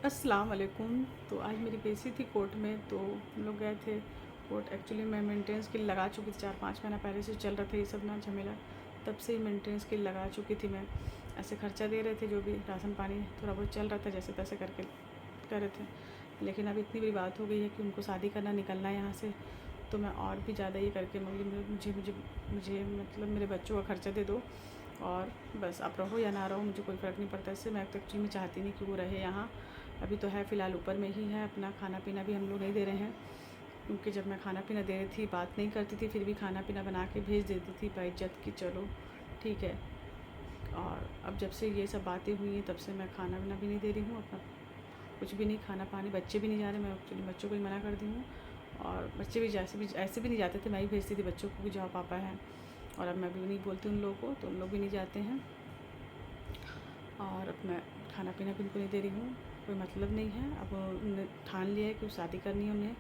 अस्सलाम वालेकुम। तो आज मेरी पेशी थी कोर्ट में, तो हम लोग गए थे कोर्ट। एक्चुअली मैं मेंटेनेंस के लिए लगा चुकी थी, 4-5 महीना पहले से चल रहा था ये सब ना झमेला। तब से ही मेंटेनेंस के लिए लगा चुकी थी मैं। ऐसे खर्चा दे रहे थे, जो भी राशन पानी थोड़ा बहुत चल रहा था, जैसे तैसे करके कर रहे थे। लेकिन अब इतनी बड़ी बात हो गई है कि उनको शादी करना, निकलना है यहाँ से। तो मैं और भी ज़्यादा ये करके मुझे मुझे मुझे मतलब मेरे बच्चों का खर्चा दे दो, और बस आप रहो या ना रहो, मुझे कोई फ़र्क नहीं पड़ता इससे। मैं तो एक्चुअली में चाहती नहीं कि वो रहे यहाँ। अभी तो है फ़िलहाल ऊपर में ही है, अपना खाना पीना भी हम लोग नहीं दे रहे हैं, क्योंकि जब मैं खाना पीना दे रही थी बात नहीं करती थी, फिर भी खाना पीना बना के भेज देती थी बाइज्जत की, चलो ठीक है। और अब जब से ये सब बातें हुई हैं, तब से मैं खाना पीना भी नहीं दे रही हूँ, अपना कुछ भी नहीं, खाना पानी। बच्चे भी नहीं जा रहे, मैं एक्चुअली बच्चों को ही मना कर दी हूँ। और बच्चे भी जैसे भी ऐसे भी नहीं जाते थे, मैं ही भेजती थी बच्चों को कि जाओ पापा हैं। और अब मैं भी नहीं बोलती उन लोगों को, तो उन लोग भी नहीं जाते हैं। और अब मैं खाना पीना भी उनको नहीं दे रही हूँ, कोई मतलब नहीं है। अब उन्होंने ठान लिया है कि शादी करनी है उन्हें,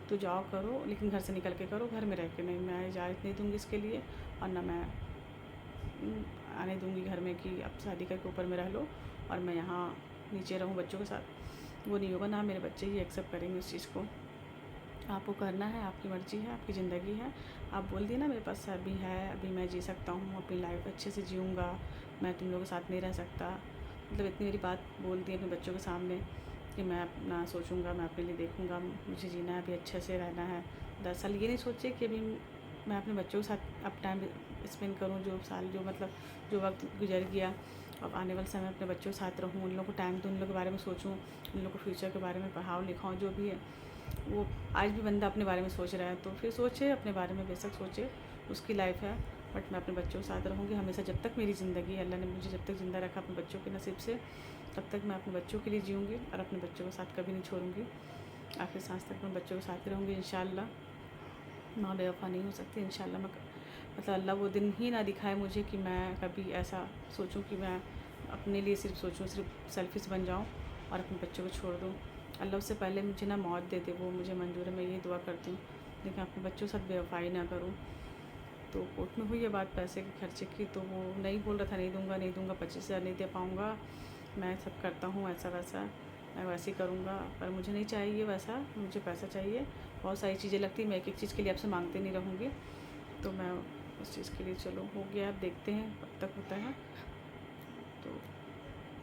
तो जाओ करो, लेकिन घर से निकल के करो, घर में रह के नहीं। मैं इजाज़त नहीं दूँगी इसके लिए, और ना मैं आने दूँगी घर में कि आप शादी करके ऊपर में रह लो और मैं यहाँ नीचे रहूँ बच्चों के साथ। वो नहीं होगा, ना मेरे बच्चे ही एक्सेप्ट करेंगे उस चीज़ को। आपको करना है, आपकी मर्ज़ी है, आपकी ज़िंदगी है। आप बोल दिए ना मेरे पास अभी है, अभी मैं जी सकता हूँ, अपनी लाइफ अच्छे से जीऊँगा, मैं तुम लोगों के साथ नहीं रह सकता। मतलब इतनी मेरी बात बोल दी अपने बच्चों के सामने कि मैं अपना सोचूँगा, मैं अपने लिए देखूँगा, मुझे जीना है, अभी अच्छे से रहना है। दरअसल ये नहीं सोचे कि अभी मैं अपने बच्चों के साथ अब टाइम स्पेंड करूँ, जो साल जो मतलब जो वक्त गुजर गया, अब आने वाले समय अपने बच्चों के साथ रहूँ, उन लोगों को टाइम दूँ, उन लोगों के बारे में सोचूँ, उन लोगों को फ्यूचर के बारे में पढ़ाऊँ लिखाऊँ, जो भी है। वो आज भी बंदा अपने बारे में सोच रहा है, तो फिर सोचे अपने बारे में, बेशक सोचे, उसकी लाइफ है। बट मैं अपने बच्चों के साथ रहूँगी हमेशा, जब तक मेरी ज़िंदगी है। अल्लाह ने मुझे जब तक ज़िंदा रखा अपने बच्चों के नसीब से, तब तक मैं अपने बच्चों के लिए जीऊँगी और अपने बच्चों के साथ कभी नहीं छोड़ूंगी। आखिरी सांस तक मैं बच्चों के साथ ही रहूँगी इंशाल्लाह। माँ बेवफ़ा नहीं हो सकती इंशाल्लाह। मैं मतलब अल्लाह वो दिन ही ना दिखाए मुझे कि मैं कभी ऐसा सोचूं कि मैं अपने लिए सिर्फ सोचूं, सिर्फ सेल्फिश बन जाऊं और अपने बच्चों को छोड़ दूं। अल्लाह उससे पहले मुझे ना मौत दे दे, वो मुझे मंजूर है, मैं यही दुआ करती हूँ, लेकिन अपने बच्चों के साथ बेवफ़ाई ना करूँ। तो कोर्ट में हुई है बात पैसे के खर्चे की, तो वो नहीं बोल रहा था नहीं दूंगा नहीं दूंगा, 25,000 नहीं दे पाऊँगा, मैं सब करता हूँ ऐसा वैसा, मैं वैसे ही करूँगा, पर मुझे नहीं चाहिए वैसा, मुझे पैसा चाहिए। बहुत सारी चीज़ें लगती हैं, मैं एक एक चीज़ के लिए आपसे मांगते नहीं रहूँगी। तो मैं उस चीज़ के लिए, चलो हो गया, अब देखते हैं कब तक होता है। तो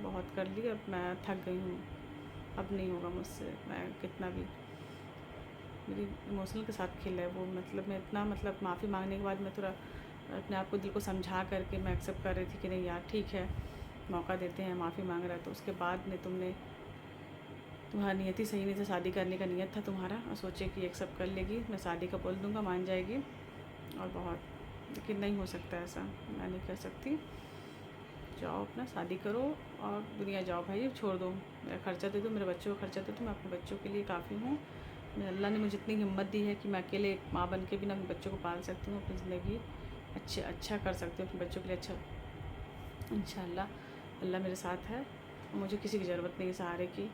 बहुत कर लिया, अब मैं थक गई हूँ, अब नहीं होगा मुझसे। मैं कितना भी मेरी इमोशनल के साथ खेला है वो, मतलब मैं इतना मतलब माफ़ी मांगने के बाद मैं थोड़ा अपने आप को, दिल को समझा करके मैं एक्सेप्ट कर रही थी कि नहीं यार ठीक है, मौका देते हैं, माफ़ी मांग रहा है। तो उसके बाद में तुम्हारा नियत ही सही नहीं था, शादी करने का नियत था तुम्हारा, और सोचे कि एक्सेप्ट कर लेगी, मैं शादी का बोल दूँगा, मान जाएगी, और बहुत, लेकिन नहीं हो सकता ऐसा, मैं नहीं कर सकती। जाओ अपना शादी करो और दुनिया जाओ भाई, छोड़ दो, मेरा खर्चा दे दो, मेरे बच्चों का खर्चा दे दो, मैं अपने बच्चों के लिए काफ़ी हूँ। अल्लाह ने मुझे इतनी हिम्मत दी है कि मैं अकेले एक माँ बन के भी ना अपने बच्चों को पाल सकती हूँ, अपनी ज़िंदगी अच्छा कर सकती हूँ अपने बच्चों के लिए अच्छा। इंशाल्लाह अल्लाह मेरे साथ है, मुझे किसी की ज़रूरत नहीं है सहारे की,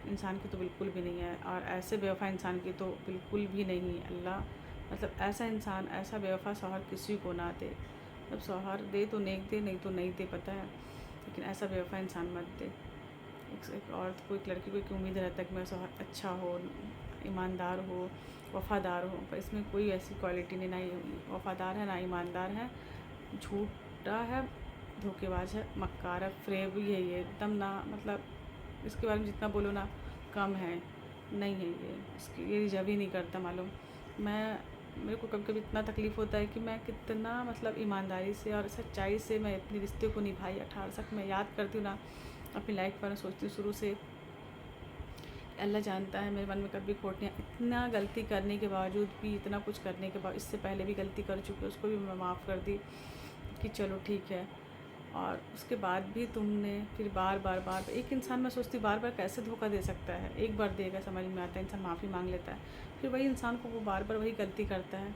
इंसान की तो बिल्कुल भी नहीं है, और ऐसे बेवफ़ा इंसान की तो बिल्कुल भी नहीं है। अल्लाह मतलब ऐसा इंसान, ऐसा बेवफ़ा शौहर किसी को ना दे। मतलब शौहर दे तो नेक दे, नहीं तो नहीं दे, पता है, लेकिन ऐसा बेवफ़ा इंसान मत दे। एक औरत को, एक लड़की को एक उम्मीद रहता है कि मेरा शौहर अच्छा हो, ईमानदार हो, वफ़ादार हो, पर इसमें कोई ऐसी क्वालिटी नहीं, ना ही वफ़ादार है ना ईमानदार है, झूठा है, धोखेबाज है, मक्कार है, फ़रेब ही है ये एकदम ना। मतलब इसके बारे में जितना बोलो ना कम है, नहीं है ये, इसकी ये डिज़र्व ही नहीं करता मालूम। मेरे को कभी कभी इतना तकलीफ़ होता है कि मैं कितना मतलब ईमानदारी से और सच्चाई से मैं अपने रिश्ते को निभाई। 18 साल मैं याद करती हूँ ना अपनी लाइफ पर, सोचती हूँ शुरू से, अल्लाह जानता है मेरे मन में कभी खोट नहीं, इतना गलती करने के बावजूद भी, इतना कुछ करने के बाद, इससे पहले भी गलती कर चुकी, उसको भी मैं माफ़ कर दी कि चलो ठीक है। और उसके बाद भी तुमने फिर बार एक इंसान, मैं सोचती बार बार कैसे धोखा दे सकता है। एक बार देगा, समझ में आता है, इंसान माफ़ी मांग लेता है, फिर वही इंसान को वो बार बार वही गलती करता है।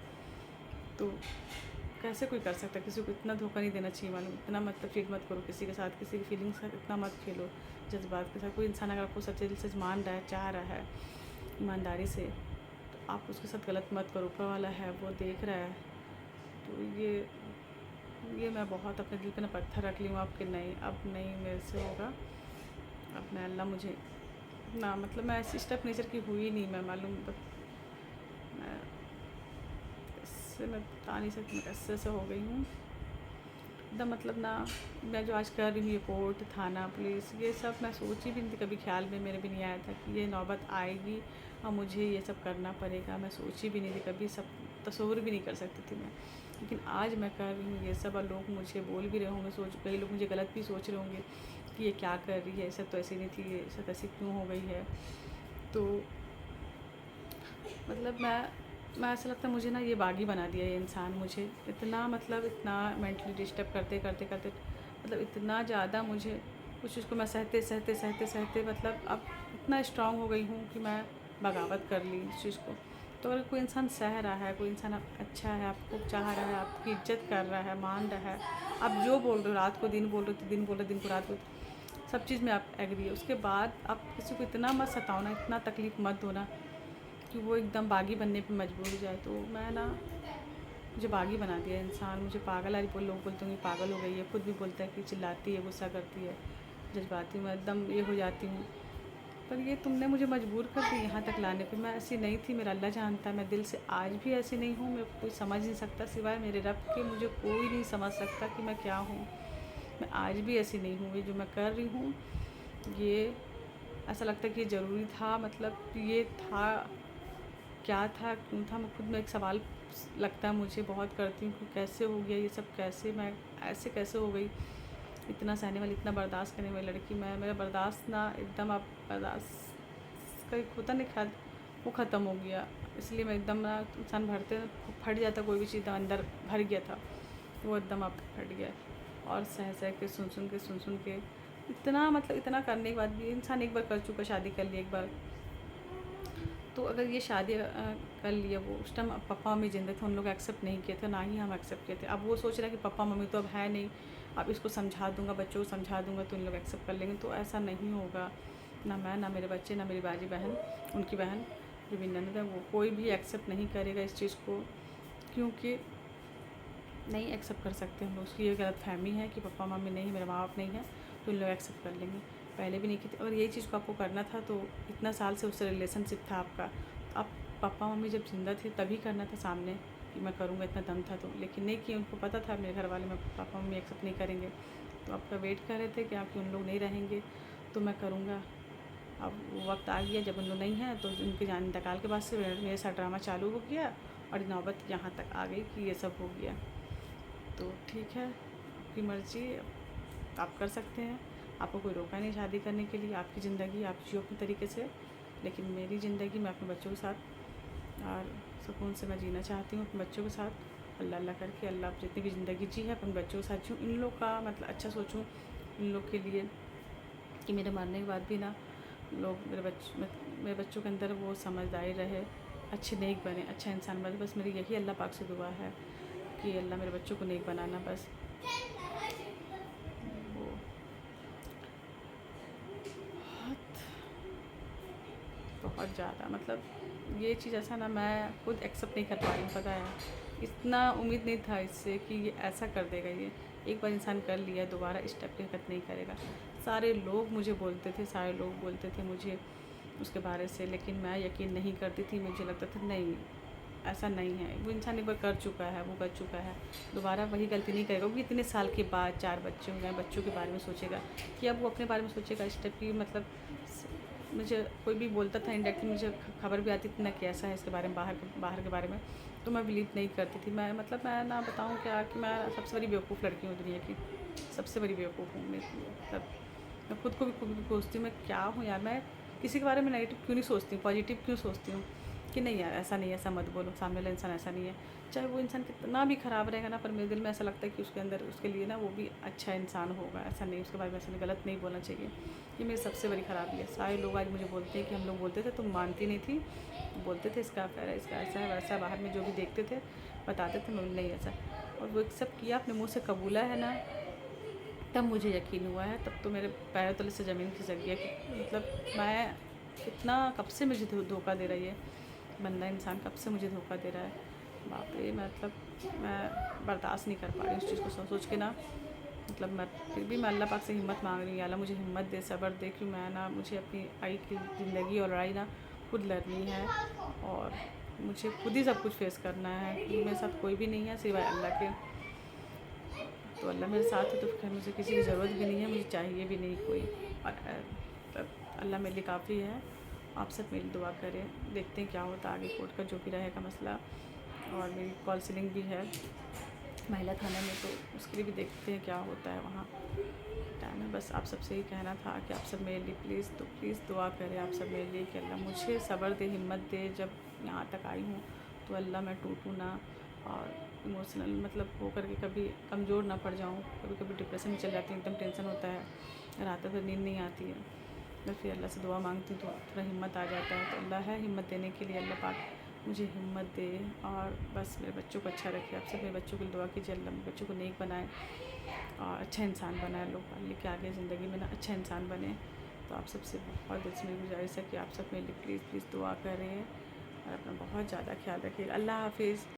तो कैसे कोई कर सकता है? किसी को इतना धोखा नहीं देना चाहिए मालूम, इतना मतलब चीट मत करो किसी के साथ, किसी की फीलिंग्स का इतना मत खेलो, जज्बात के साथ। कोई इंसान अगर आपको सच्चे दिल से मान रहा है, चाह रहा है ईमानदारी से, तो आप उसके साथ गलत मत करो, ऊपर वाला है वो देख रहा है। तो ये मैं बहुत अपने दिल पे ना पत्थर रख ली हूँ अब कि नहीं, अब नहीं मेरे से होगा। अब मैं अल्लाह मुझे ना, मतलब मैं ऐसी स्टेप नेचर की हुई नहीं, मैं मालूम, मैं इससे मैं बता नहीं सकती मैं कैसे से हो गई हूँ एकदम। मतलब ना, मैं जो आज कर रही हूँ ये कोर्ट, थाना, पुलिस, ये सब मैं सोची भी नहीं थी कभी, ख्याल में मेरे भी नहीं आया था कि ये नौबत आएगी और मुझे ये सब करना पड़ेगा। मैं सोची भी नहीं थी कभी, सब तस्वुर भी नहीं कर सकती थी मैं, लेकिन आज मैं कर रही हूँ ये सब। और लोग मुझे बोल भी रहे होंगे, सोच, कई लोग मुझे गलत भी सोच रहे होंगे कि ये क्या कर रही है, सब तो ऐसी नहीं थी, ये सब ऐसी क्यों हो गई है। तो मतलब मैं ऐसा लगता है मुझे ना, ये बागी बना दिया ये इंसान मुझे, इतना मतलब इतना मेंटली डिस्टर्ब करते करते करते, मतलब इतना ज़्यादा मुझे उस चीज़ को मैं सहते सहते सहते सहते, मतलब अब इतना स्ट्रांग हो गई हूँ कि मैं बगावत कर ली इस चीज़ को। तो अगर कोई इंसान सह रहा है, कोई इंसान अच्छा है, आपको चाह रहा है, आपकी इज्जत कर रहा है, मान रहा है, आप जो बोल रहे हो, रात को दिन बोल रहे हो, दिन बोल रहे दिन को रात को, सब चीज़ में आप एग्री है, उसके बाद आप किसी को इतना मत सताओ ना, इतना तकलीफ़ मत दो ना कि वो एकदम बागी बनने पे मजबूर हो जाए। तो मैं ना, मुझे बागी बना दिया इंसान, मुझे पागल, आज लोग बोलते होंगे पागल हो गई है, खुद भी बोलता है कि चिल्लाती है, गुस्सा करती है, जज्बाती, मैं एकदम ये हो जाती हूँ। पर ये तुमने मुझे मजबूर कर दी यहाँ तक लाने पे, मैं ऐसी नहीं थी, मेरा अल्लाह जानता है, मैं दिल से आज भी ऐसी नहीं हूँ। मेरे को कोई समझ नहीं सकता सिवाय मेरे रब के, मुझे कोई नहीं समझ सकता कि मैं क्या हूँ। मैं आज भी ऐसी नहीं हूँ। ये जो मैं कर रही हूँ, ये ऐसा लगता है कि ये ज़रूरी था, मतलब ये था, क्या था, क्यों था, मैं खुद में एक सवाल लगता है मुझे, बहुत करती हूँ कि कैसे हो गया ये सब, कैसे मैं ऐसे कैसे हो गई। इतना सहने वाली, इतना बर्दाश्त करने वाली लड़की मैं, मेरा बर्दाश्त ना एकदम, अब बर्दाश्त का एक होता नहीं ख्याल, वो ख़त्म हो गया। इसलिए मैं एकदम ना, इंसान भरते फट जाता, कोई भी चीज़ अंदर भर गया था, वो एकदम अब फट गया। और सह सह के, सुन सुन के इतना, मतलब इतना करने के बाद भी इंसान एक बार कर चुका, शादी कर ली एक बार, तो अगर ये शादी कर लिया, वो उस टाइम पापा मम्मी जिंदा थे, उन लोग एक्सेप्ट नहीं किए थे, ना ही हम एक्सेप्ट किए थे। अब वो सोच रहा है कि पापा मम्मी तो अब है नहीं, अब इसको समझा दूंगा, बच्चों को समझा दूंगा तो इन लोग एक्सेप्ट कर लेंगे, तो ऐसा नहीं होगा। ना मैं, ना मेरे बच्चे, ना मेरी बाजी बहन, उनकी बहन जो भी ननद है, वो कोई भी एक्सेप्ट नहीं करेगा इस चीज़ को, क्योंकि नहीं एक्सेप्ट कर सकते हम लोग। उसकी ये गलत फहमी है कि पापा मम्मी नहीं, मेरे माँ बाप नहीं है तो इन लोग एक्सेप्ट कर लेंगे। पहले भी नहीं की थी, और यही चीज़ को आपको करना था तो इतना साल से उससे रिलेशनशिप था आपका, तो आप पापा मम्मी जब जिंदा थे तभी करना था सामने कि मैं करूँगा, इतना दम था तो, लेकिन नहीं किया। उनको पता था मेरे घर वाले, मैं पापा मम्मी एक्सेप्ट नहीं करेंगे, तो आपका वेट कर रहे थे कि आपके उन लोग नहीं रहेंगे तो मैं करूँगा। अब वो वक्त आ गया जब उन लोग नहीं हैं, तो उनके जान इंतकाल के बाद से मेरे साथ ड्रामा चालू हो गया और नौबत यहाँ तक आ गई कि ये सब हो गया। तो ठीक है, आपकी मर्ज़ी, आप कर सकते हैं, आपको कोई रोका नहीं शादी करने के लिए, आपकी ज़िंदगी आप जियो अपने तरीके से, लेकिन मेरी ज़िंदगी मैं अपने बच्चों के साथ और सुकून से मैं जीना चाहती हूँ अपने बच्चों के साथ। अल्लाह अल्लाह करके, अल्लाह जितनी भी ज़िंदगी जी है अपने बच्चों के साथ जीऊँ, इन लोग का मतलब अच्छा सोचूँ इन लोग के लिए, कि मेरे मरने के बाद भी ना लोग मेरे बच्चों के अंदर वो समझदारी रहे, अच्छे नेक बने, अच्छा इंसान बने। बस मेरी यही अल्लाह पाक से दुआ है कि अल्लाह मेरे बच्चों को नेक बनाना, बस वो बहुत ज़्यादा, मतलब ये चीज़ ऐसा ना, मैं खुद एक्सेप्ट नहीं कर पा रही हूँ, पता है। इतना उम्मीद नहीं था इससे कि ये ऐसा कर देगा। ये एक बार इंसान कर लिया, दोबारा स्टेप की हरकत नहीं करेगा। सारे लोग मुझे बोलते थे, सारे लोग बोलते थे मुझे उसके बारे से, लेकिन मैं यकीन नहीं करती थी। मुझे लगता था नहीं, ऐसा नहीं है, वो इंसान एक बार कर चुका है, वो कर चुका है, दोबारा वही गलती नहीं करेगा। वो इतने साल के बाद 4 बच्चे हो गए, बच्चों के बारे में सोचेगा कि अब वो अपने बारे में सोचेगा स्टेप की, मतलब मुझे कोई भी बोलता था इनडायरेक्टली, मुझे खबर भी आती थी ना कैसा है इसके बारे में, बाहर के बारे में, तो मैं बिलीव नहीं करती थी। मैं मतलब मैं ना बताऊँ क्या, कि मैं सबसे बड़ी बेवकूफ़ लड़की हूँ दुनिया की, सबसे बड़ी बेवकूफ़ हूँ। मतलब मैं खुद को भी सोचती हूँ मैं क्या हूँ यार, मैं किसी के बारे में नेगेटिव क्यों नहीं सोचती हूँ, पॉजिटिव क्यों सोचती हूँ कि नहीं यार ऐसा नहीं है, ऐसा मत बोलो, सामने वाला इंसान ऐसा नहीं है। चाहे वो इंसान कितना भी ख़राब रहेगा ना, पर मेरे दिल में ऐसा लगता है कि उसके अंदर, उसके लिए ना वो भी अच्छा इंसान होगा, ऐसा नहीं, उसके बारे में ऐसा गलत नहीं बोलना चाहिए। ये मेरी सबसे बड़ी ख़राबी है। सारे लोग आज मुझे बोलते हैं कि हम लोग बोलते थे तुम मानती नहीं थी, बोलते थे इसका अफेयर है, इसका ऐसा है वैसा है, बाहर में जो भी देखते थे बताते थे, मैं नहीं ऐसा, और वो एक्सेप्ट किया, अपने मुँह से कबूला है ना, तब मुझे यकीन हुआ है। तब तो मेरे पैरों तले से ज़मीन खिसक गया कि मतलब मैं कितना, कब से मुझे धोखा दे रही है बंदा, इंसान कब से मुझे धोखा दे रहा है। बाप रे, मतलब मैं बर्दाश्त नहीं कर पा रही उस चीज़ को सोच सोच के ना, मतलब मैं फिर भी मैं अल्लाह पाक से हिम्मत मांग रही हूँ, या अल्लाह मुझे हिम्मत दे, सब्र दे कि मैं ना, मुझे अपनी आई की ज़िंदगी और लड़ाई ना खुद लड़नी है और मुझे खुद ही सब कुछ फेस करना है। मेरे साथ कोई भी नहीं है सिवाय अल्लाह के। तो अल्लाह मेरे साथ है तो फिर मुझे किसी की ज़रूरत भी नहीं है, मुझे चाहिए भी नहीं कोई। और मतलब अल्लाह मेरे लिए काफ़ी है। आप सब मेरी दुआ करें, देखते हैं क्या होता है आगे, कोर्ट का जो भी रहेगा मसला। और मेरी काउंसलिंग भी है महिला थाना में, तो उसके लिए भी देखते हैं क्या होता है वहाँ टाइम है। बस आप सबसे ही कहना था कि आप सब मेरे लिए प्लीज़ दुआ करें आप सब मेरे लिए कि अल्लाह मुझे सब्र दे, हिम्मत दे। जब यहाँ तक आई हूँ तो अल्लाह मैं टूटूँ ना और इमोशनल मतलब हो करके कभी कमज़ोर ना पड़ जाऊँ। कभी कभी डिप्रेशन में चल जाती हूँ, एकदम टेंशन होता है, रात भर नींद नहीं आती है। मैं फिर अल्लाह से दुआ मांगती हूँ तो थोड़ा हिम्मत आ जाता है। तो अल्लाह है हिम्मत देने के लिए, अल्लाह पाक मुझे हिम्मत दे और बस मेरे बच्चों को अच्छा रखे। आप सब मेरे बच्चों के लिए दुआ कीजिए, अल्लाह मेरे बच्चों को नेक बनाए और अच्छा इंसान बनाए, लोग लेके आगे ज़िंदगी में ना अच्छा इंसान बने। तो आप सबसे बहुत दिल से मेरी गुजारिश है कि आप सब मेरे लिए प्लीज़ दुआ करें और अपना बहुत ज़्यादा ख्याल रखिएगा। अल्लाह हाफ़िज़।